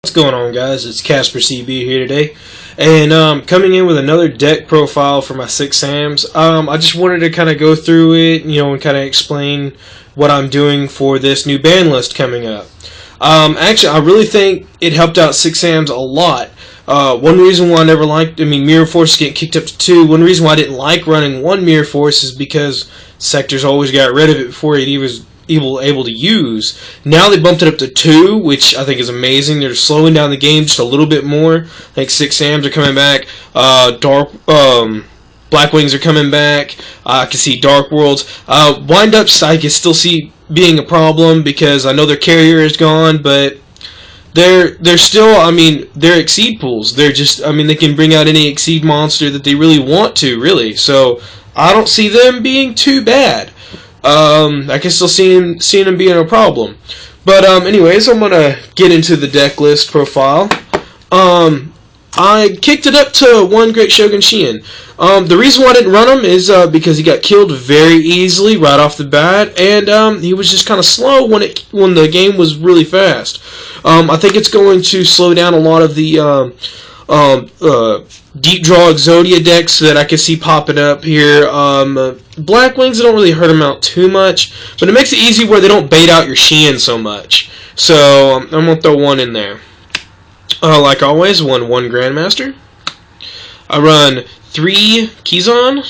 What's going on, guys? It's Casper CB here today, and coming in with another deck profile for my 6 Sams. I just wanted to kind of go through it, and kind of explain what I'm doing for this new ban list coming up. Actually, I really think it helped out 6 Sams a lot. One reason why I never liked, Mirror Force is getting kicked up to 2. One reason why I didn't like running 1 Mirror Force is because Sectors always got rid of it before it was able to use. Now they bumped it up to 2, which I think is amazing. They're slowing down the game just a little bit more. I think 6 Sams are coming back. Black Wings are coming back. I can see Dark Worlds. Wind-ups I can still see being a problem because I know their carrier is gone, but they're still, they're Exceed pools. They're just, they can bring out any Exceed monster that they really want to, really. So I don't see them being too bad. I can still see them being a problem. But anyways, I'm gonna get into the deck list profile. I kicked it up to 1 Great Shogun Shien. The reason why I didn't run him is because he got killed very easily right off the bat, and he was just kind of slow when the game was really fast. I think it's going to slow down a lot of the deep draw Exodia decks that I can see popping up here. Black Wings don't really hurt them out too much, but it makes it easy where they don't bait out your Shien so much. So I'm going to throw 1 in there. Like always, 1 Grandmaster. I run 3 Kizan.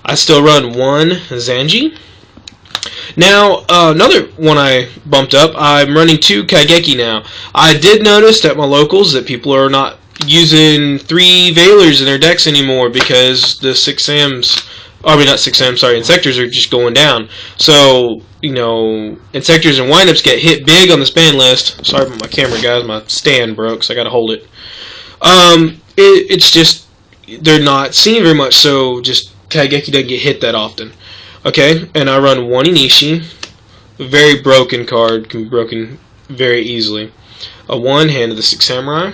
I still run 1 Zanji. Now, another one I bumped up, I'm running 2 Kaigeki now. I did notice at my locals that people are not using 3 Veilers in their decks anymore because the 6 Sams, not 6 Sams, sorry, Insectors are just going down. So, Insectors and Windups get hit big on this ban list. Sorry about my camera, guys, my stand broke, so I gotta hold it. It's just, they're not seen very much, so just Kaigeki doesn't get hit that often. Okay, and I run 1 Inishi. Very broken card, can be broken very easily. A 1 Hand of the 6 Samurai.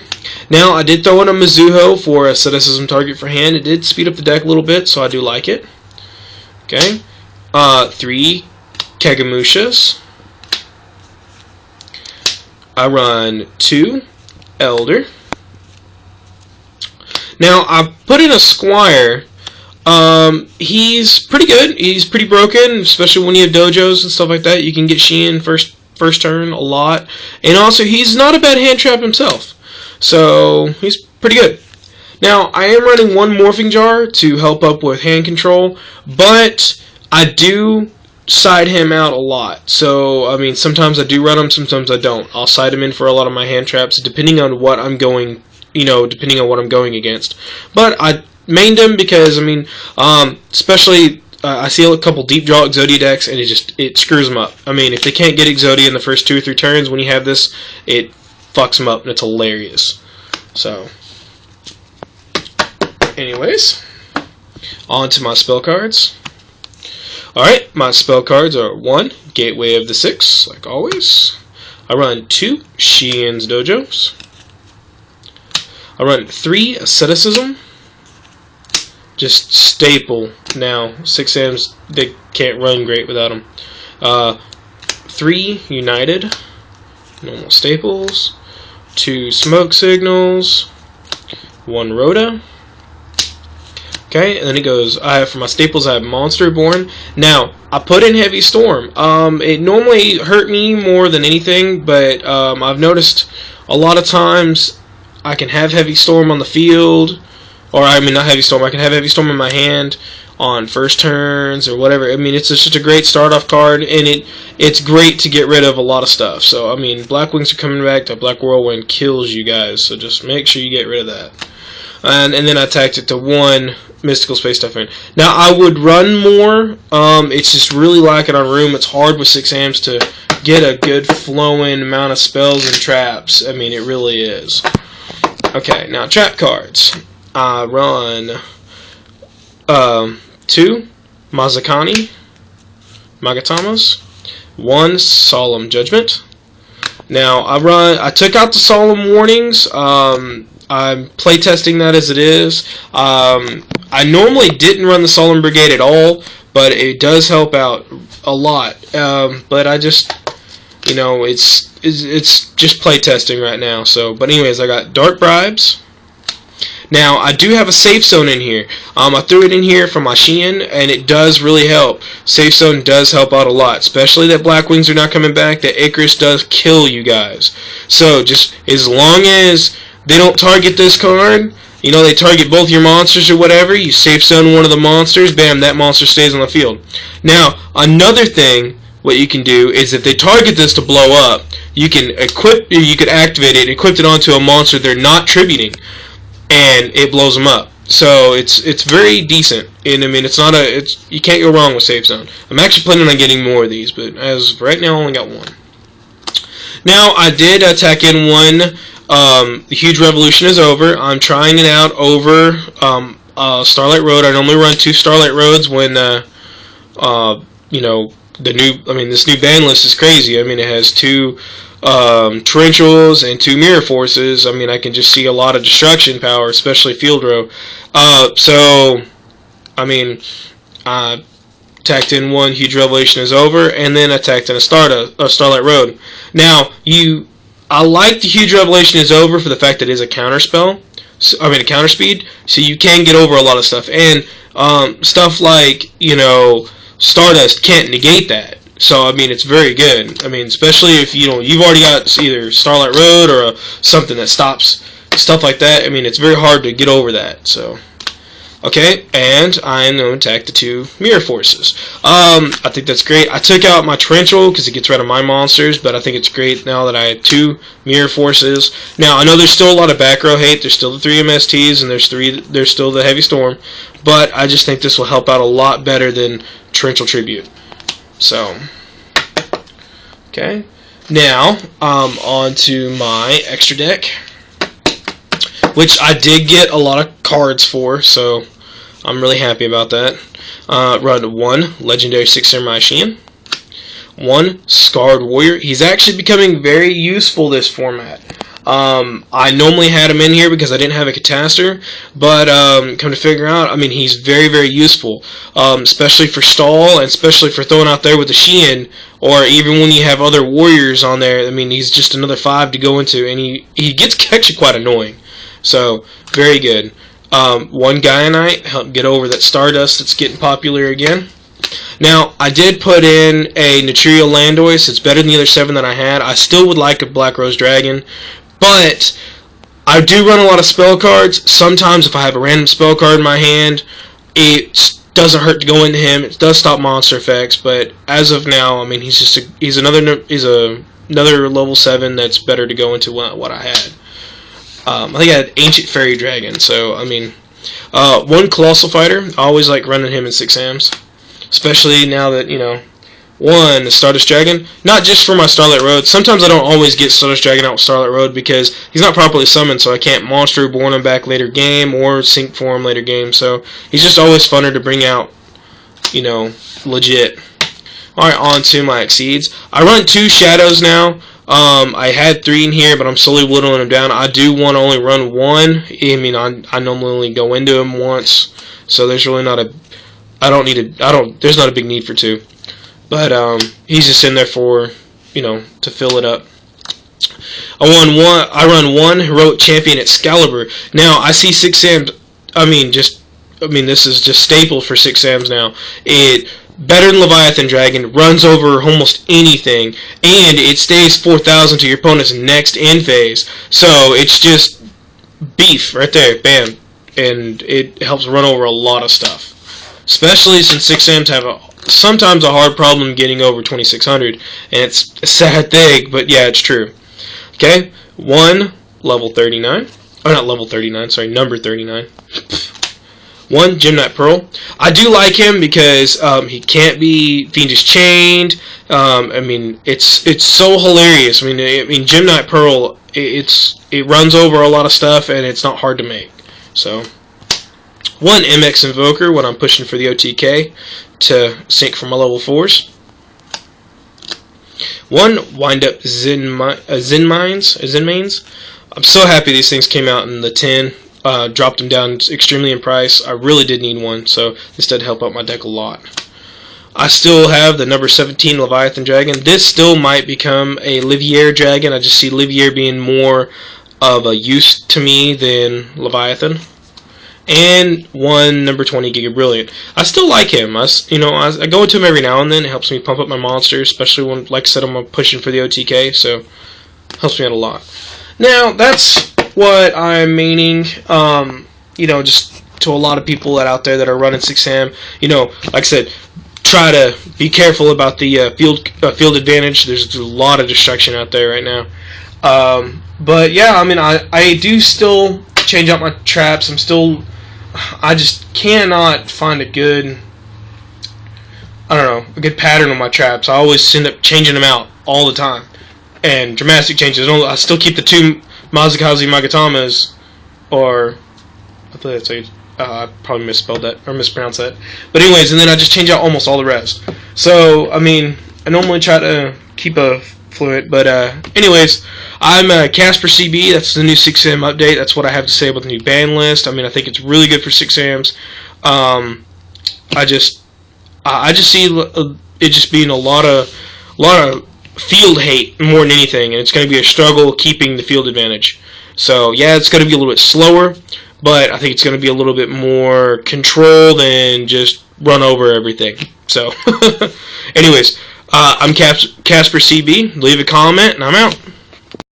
Now, I did throw in a Mizuho for a asceticism target for hand. It did speed up the deck a little bit, so I do like it. Okay, 3 Kagemushas. I run 2 Elder. Now, I put in a Squire. He's pretty good. He's pretty broken, especially when you have dojos and stuff like that. You can get Shien first turn a lot. And also, he's not a bad hand trap himself. So, he's pretty good. Now, I am running 1 Morphing Jar to help up with hand control, but I do side him out a lot. So, sometimes I do run him, sometimes I don't. I'll side him in for a lot of my hand traps, depending on what I'm going, depending on what I'm going against. But I mained him because, especially, I see a couple deep draw Exodia decks, and it screws them up. If they can't get Exodia in the first 2 or 3 turns, when you have this, it fucks them up, and it's hilarious. So, anyways, on to my spell cards. Alright, my spell cards are 1, Gateway of the 6, like always. I run 2, Shien's Dojos. I run 3, Asceticism. Just staple now. 6 Sams, they can't run great without them. 3 United, normal staples. 2 Smoke Signals. 1 Rhoda. Okay, and then it goes, for my staples I have Monster Born. Now, I put in Heavy Storm. It normally hurt me more than anything, but I've noticed a lot of times I can have Heavy Storm on the field. Or, not Heavy Storm. I can have Heavy Storm in my hand on first turns or whatever. It's just a great start-off card, and it's great to get rid of a lot of stuff. So, Black Wings are coming back. The Black Whirlwind kills you guys, so just make sure you get rid of that. And then I tacked it to 1 Mystical Space Typhoon. Now, I would run more. It's just really lacking on room. It's hard with 6 Sams to get a good flowing amount of spells and traps. It really is. Okay, now trap cards. I run 2 Mazakani Magatamas, 1 Solemn Judgment. Now I took out the Solemn Warnings. I'm playtesting that as it is. I normally didn't run the Solemn Brigade at all, but it does help out a lot. But I just you know, it's just play testing right now. So, but anyways, I got Dark Bribes. Now, I do have a safe zone in here. I threw it in here for my Shein, and it does really help. Safe zone does help out a lot, especially that Black Wings are not coming back. That Icarus does kill you guys. So, just as long as they don't target this card, you know, they target both your monsters or whatever, you safe zone one of the monsters, bam, that monster stays on the field. Now, another thing, what you can do is if they target this to blow up, you can activate it, equip it onto a monster they're not tributing, and it blows them up. So it's very decent, and I mean you can't go wrong with safe zone. I'm actually planning on getting more of these, but as of right now, I only got one. Now I did tack in one. The huge revolution is over. I'm trying it out over Starlight Road. I normally run 2 Starlight Roads when you know, this new ban list is crazy. I mean, it has 2 torrentials and 2 mirror forces. I mean, I can just see a lot of destruction power, especially field row. So I mean, I tacked in one huge revelation is over, and then I tacked in a Starlight Road. Now I like the huge revelation is over for the fact that it is a counter spell. So, I mean, a counter speed, so you can get over a lot of stuff, and stuff like, you know, Stardust can't negate that. So I mean, it's very good. I mean, especially if you've already got either Starlight Road or something that stops stuff like that. I mean, it's very hard to get over that. So okay, and I'm going to attack the 2 mirror forces. I think that's great. I took out my torrential because it gets rid of my monsters, but I think it's great now that I have 2 mirror forces. Now I know there's still a lot of back row hate. There's still the 3 MSTs, and there's still the heavy storm, but I just think this will help out a lot better than torrential tribute. So, okay. Now, on to my extra deck, which I did get a lot of cards for, so I'm really happy about that. Run 1 Legendary 6 Samurai Shein, 1 Scarred Warrior. He's actually becoming very useful this format. I normally had him in here because I didn't have a Catastor, but come to figure out, I mean, he's very, very useful, especially for stall, and especially for throwing out there with the Shein, or even when you have other warriors on there. I mean, he's just another 5 to go into, and he gets actually quite annoying. So, very good. 1 Gaianite, help get over that Stardust that's getting popular again. Now, I did put in a Naturiel Landois. It's better than the other 7 that I had. I still would like a Black Rose Dragon, but I do run a lot of spell cards. Sometimes if I have a random spell card in my hand, it doesn't hurt to go into him. It does stop monster effects, but as of now, I mean, he's another level 7 that's better to go into what I had. I think I had Ancient Fairy Dragon, so I mean, 1 Colossal Fighter. I always like running him in 6 AMs, especially now that, you know, 1 Stardust Dragon, not just for my Starlight Road. Sometimes I don't always get Stardust Dragon out with Starlight Road because he's not properly summoned, so I can't Monster Reborn him back later game or Sync for him later game, so he's just always funner to bring out, you know, legit. Alright, on to my Exceeds. I run 2 Shadows now. I had 3 in here, but I'm slowly whittling them down. I do want to only run 1. I mean, I normally only go into him once, so there's really not a, there's not a big need for 2. But he's just in there for, you know, to fill it up. I run 1 Heroic Champion Excalibur. Now I see 6 AMs. I mean, this is just staple for 6 AMs now. It better than Leviathan Dragon, runs over almost anything, and it stays 4,000 to your opponent's next end phase. So it's just beef right there, bam, and it helps run over a lot of stuff. Especially since 6 AMs have sometimes a hard problem getting over 2,600, and it's a sad thing, but yeah, it's true. Okay, 1 level 39, oh, not level 39, sorry, number 39. 1 Gymnite Pearl. I do like him because he can't be Fiendish Chained. I mean, it's so hilarious. I mean, Gymnite Pearl, it runs over a lot of stuff, and it's not hard to make. So, 1 MX Invoker when I'm pushing for the OTK to sync for my level 4s. 1 Wind Up Zen Mains. I'm so happy these things came out in the 10. Dropped them down extremely in price. I really did need one, so this did help out my deck a lot. I still have the number 17 Leviathan Dragon. This still might become a Livier Dragon. I just see Livier being more of a use to me than Leviathan. And one number 20 Giga Brilliant. I still like him. I go into him every now and then. It helps me pump up my monsters, especially when, like I said, I'm pushing for the OTK, so it helps me out a lot. Now, that's what I'm meaning, just to a lot of people out there that are running 6am. Like I said, try to be careful about the field advantage. There's a lot of destruction out there right now. But yeah, I do still change out my traps. I just cannot find a good pattern on my traps. I always end up changing them out all the time. And dramatic changes. I still keep the 2 Mazakaze Magatamas, or I thought that's how you, I probably misspelled that or mispronounced that. But anyways, and then I just change out almost all the rest. So I normally try to keep a fluent, but anyways, I'm Casper CB. That's the new 6am update. That's what I have to say about the new ban list. I think it's really good for 6ams. I just see it just being a lot of field hate more than anything, and it's going to be a struggle keeping the field advantage. So yeah, it's going to be a little bit slower, but I think it's going to be a little bit more control than just run over everything. So anyways, I'm Casper CB. Leave a comment, and I'm out.